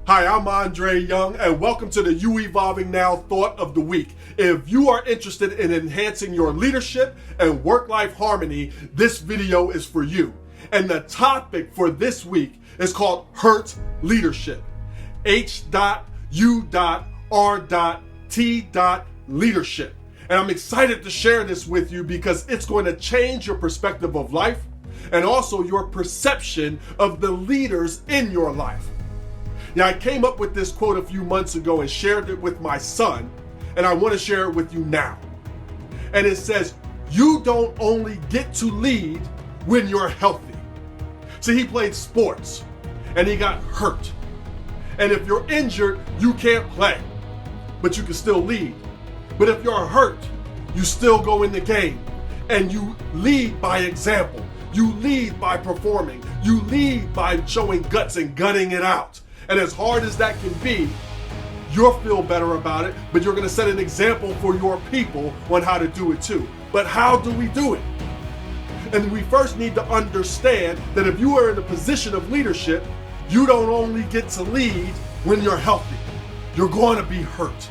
Hi, I'm Andre Young, and welcome to the You Evolving Now Thought of the Week. If you are interested in enhancing your leadership and work-life harmony, this video is for you. And the topic for this week is called H.U.R.T Leadership. H.U.R.T Leadership. And I'm excited to share this with you because it's going to change your perspective of life and also your perception of the leaders in your life. Now, I came up with this quote a few months ago and shared it with my son, and I want to share it with you now. And it says, you don't only get to lead when you're healthy. See, he played sports and he got hurt. And if you're injured, you can't play, but you can still lead. But if you're hurt, you still go in the game and you lead by example. You lead by performing. You lead by showing guts and gutting it out. And as hard as that can be, you'll feel better about it, but you're going to set an example for your people on how to do it too. But how do we do it? And we first need to understand that if you are in a position of leadership, you don't only get to lead when you're healthy. You're going to be hurt.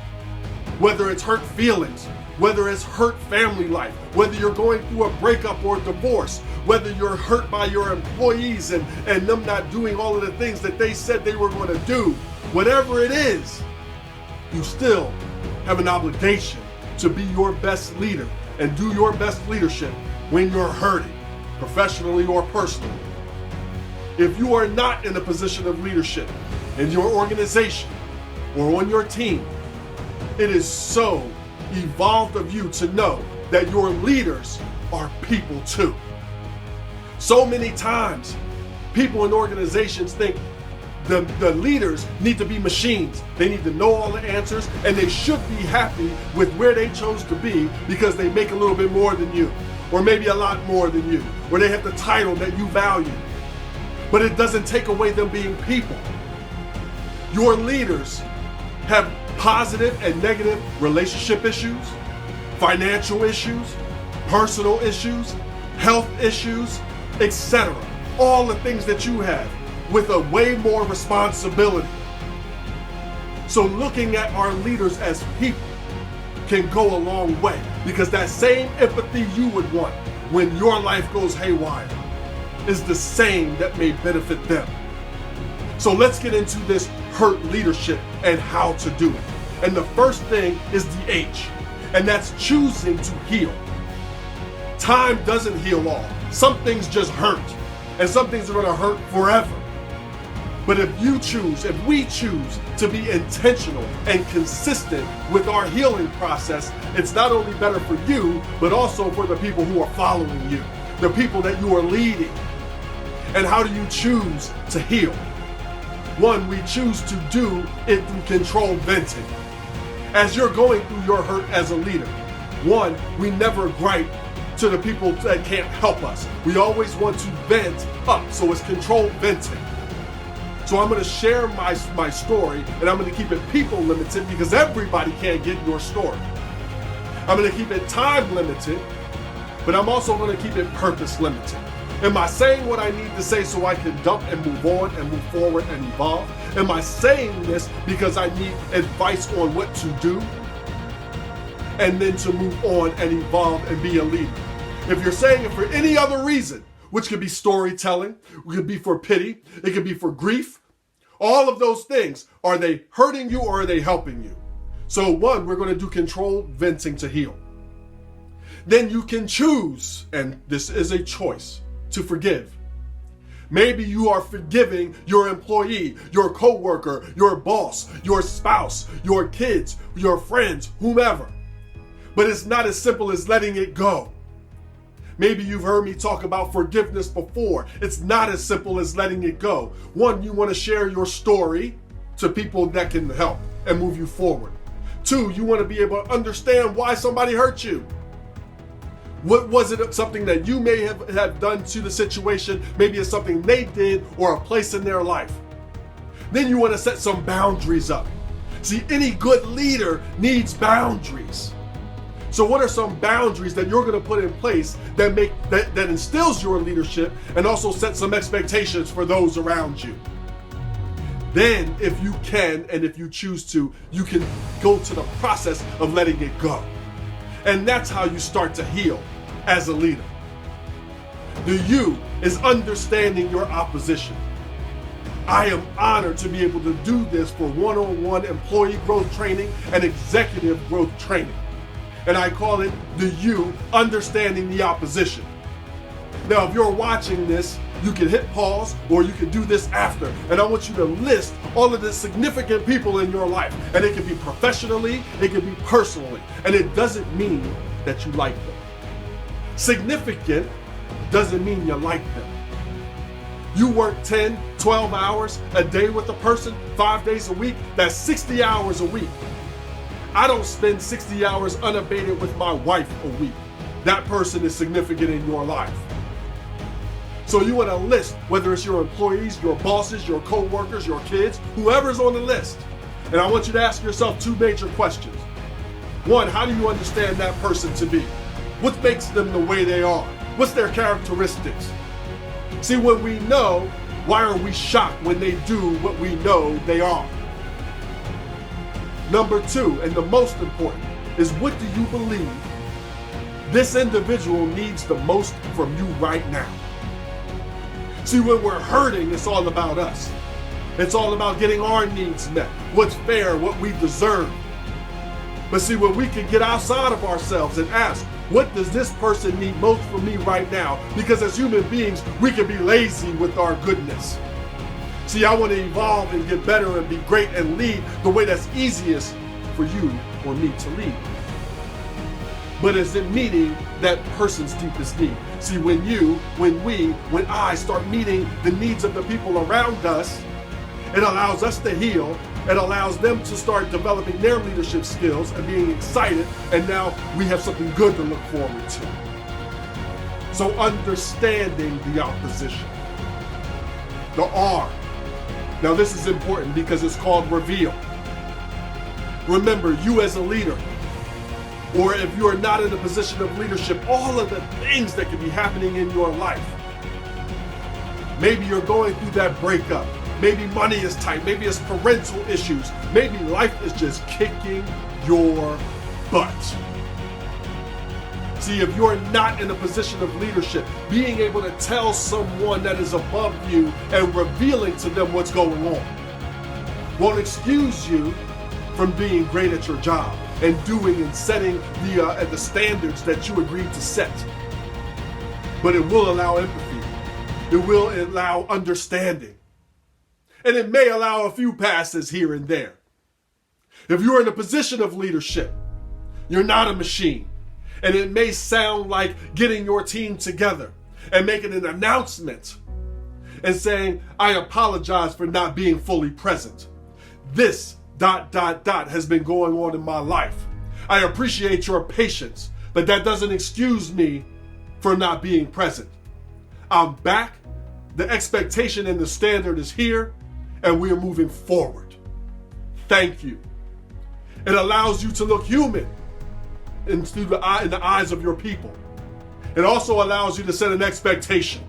Whether it's hurt feelings, whether it's hurt family life, whether you're going through a breakup or a divorce, whether you're hurt by your employees and them not doing all of the things that they said they were going to do, whatever it is, you still have an obligation to be your best leader and do your best leadership when you're hurting, professionally or personally. If you are not in a position of leadership in your organization or on your team, it is so evolved of you to know that your leaders are people too. So many times, people in organizations think the leaders need to be machines. They need to know all the answers, and they should be happy with where they chose to be because they make a little bit more than you, or maybe a lot more than you, or they have the title that you value. But it doesn't take away them being people. Your leaders have positive and negative relationship issues, financial issues, personal issues, health issues, etc. All the things that you have with a way more responsibility. So looking at our leaders as people can go a long way, because that same empathy you would want when your life goes haywire is the same that may benefit them. So let's get into this H.U.R.T leadership and how to do it. And the first thing is the H, and that's choosing to heal. Time doesn't heal all. Some things just hurt, and some things are going to hurt forever. But if we choose to be intentional and consistent with our healing process, it's not only better for you, but also for the people who are following you, the people that you are leading. And how do you choose to heal? One, we choose to do it through controlled venting. As you're going through your hurt as a leader, one, we never gripe to the people that can't help us. We always want to vent up, so it's controlled venting. So I'm going to share my story, and I'm going to keep it people limited because everybody can't get your story. I'm going to keep it time limited, but I'm also going to keep it purpose limited. Am I saying what I need to say so I can dump and move on and move forward and evolve? Am I saying this because I need advice on what to do and then to move on and evolve and be a leader? If you're saying it for any other reason, which could be storytelling, it could be for pity, it could be for grief, all of those things, are they hurting you or are they helping you? So one, we're going to do controlled venting to heal. Then you can choose, and this is a choice, to forgive. Maybe you are forgiving your employee, your coworker, your boss, your spouse, your kids, your friends, whomever. But it's not as simple as letting it go. Maybe you've heard me talk about forgiveness before. It's not as simple as letting it go. One, you want to share your story to people that can help and move you forward. Two, you want to be able to understand why somebody hurt you. What was it, something that you may have done to the situation? Maybe it's something they did or a place in their life. Then you want to set some boundaries up. See, any good leader needs boundaries. So what are some boundaries that you're going to put in place that instills your leadership and also set some expectations for those around you? Then, if you can and if you choose to, you can go to the process of letting it go. And that's how you start to heal as a leader. The U is understanding your opposition. I am honored to be able to do this for one-on-one employee growth training and executive growth training. And I call it the U, understanding the opposition. Now, if you're watching this, you can hit pause or you can do this after. And I want you to list all of the significant people in your life. And it can be professionally, it can be personally. And it doesn't mean that you like them. Significant doesn't mean you like them. You work 10, 12 hours a day with a person, 5 days a week, that's 60 hours a week. I don't spend 60 hours unabated with my wife a week. That person is significant in your life. So you want to list whether it's your employees, your bosses, your co-workers, your kids, whoever's on the list. And I want you to ask yourself two major questions. One, how do you understand that person to be? What makes them the way they are? What's their characteristics? See, when we know, why are we shocked when they do what we know they are? Number two, and the most important, is what do you believe this individual needs the most from you right now? See, when we're hurting, it's all about us. It's all about getting our needs met, what's fair, what we deserve. But see, when we can get outside of ourselves and ask, what does this person need most from me right now? Because as human beings, we can be lazy with our goodness. See, I want to evolve and get better and be great and lead the way that's easiest for you or me to lead. But is it meeting that person's deepest need? See, when I start meeting the needs of the people around us, it allows us to heal. It allows them to start developing their leadership skills and being excited, and now we have something good to look forward to. So understanding the opposition. The R. Now this is important because it's called reveal. Remember, you as a leader, or if you are not in a position of leadership, all of the things that can be happening in your life. Maybe you're going through that breakup. Maybe money is tight. Maybe it's parental issues. Maybe life is just kicking your butt. See, if you're not in a position of leadership, being able to tell someone that is above you and revealing to them what's going on won't excuse you from being great at your job and doing and setting the standards that you agreed to set. But it will allow empathy. It will allow understanding. And it may allow a few passes here and there. If you're in a position of leadership, you're not a machine. And it may sound like getting your team together and making an announcement and saying, I apologize for not being fully present. This ... has been going on in my life. I appreciate your patience, but that doesn't excuse me for not being present. I'm back. The expectation and the standard is here, and we are moving forward. Thank you. It allows you to look human in the eyes of your people. It also allows you to set an expectation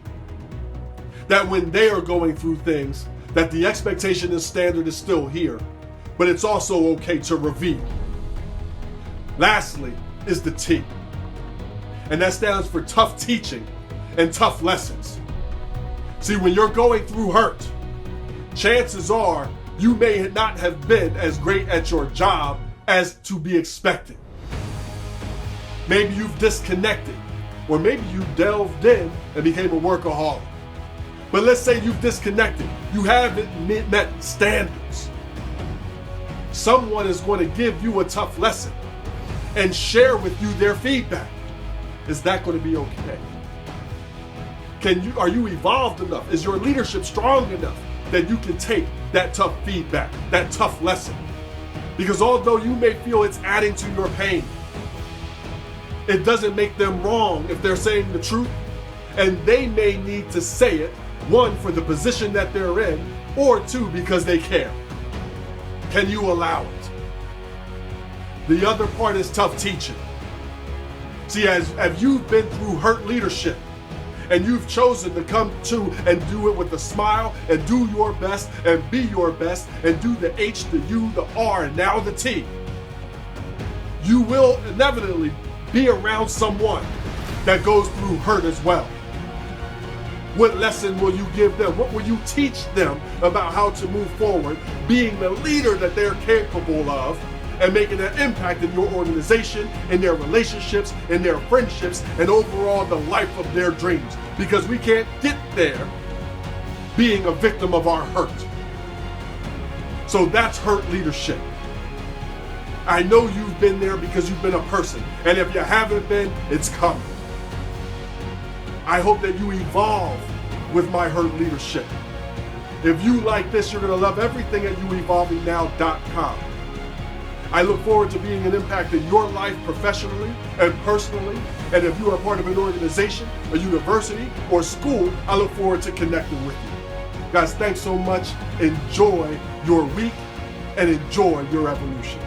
that when they are going through things, that the expectation and standard is still here, but it's also okay to reveal. Lastly is the T, and that stands for tough teaching and tough lessons. See, when you're going through hurt, chances are you may not have been as great at your job as to be expected. Maybe you've disconnected, or maybe you delved in and became a workaholic. But let's say you've disconnected. You haven't met standards. Someone is going to give you a tough lesson and share with you their feedback. Is that going to be okay? Are you evolved enough? Is your leadership strong enough that you can take that tough feedback, that tough lesson? Because although you may feel it's adding to your pain, it doesn't make them wrong if they're saying the truth, and they may need to say it, one, for the position that they're in, or two, because they care. Can you allow it? The other part is tough teaching. See, as you've been through hurt leadership, and you've chosen to come to and do it with a smile and do your best and be your best and do the H, the U, the R, and now the T, you will inevitably be around someone that goes through hurt as well. What lesson will you give them? What will you teach them about how to move forward, being the leader that they're capable of, and making an impact in your organization, in their relationships, in their friendships, and overall the life of their dreams? Because we can't get there being a victim of our hurt. So that's hurt leadership. I know you've been there because you've been a person, and if you haven't been, it's coming. I hope that you evolve with my hurt leadership. If you like this, you're going to love everything at youevolvingnow.com. I look forward to being an impact in your life professionally and personally. And if you are part of an organization, a university, or school, I look forward to connecting with you. Guys, thanks so much. Enjoy your week and enjoy your evolution.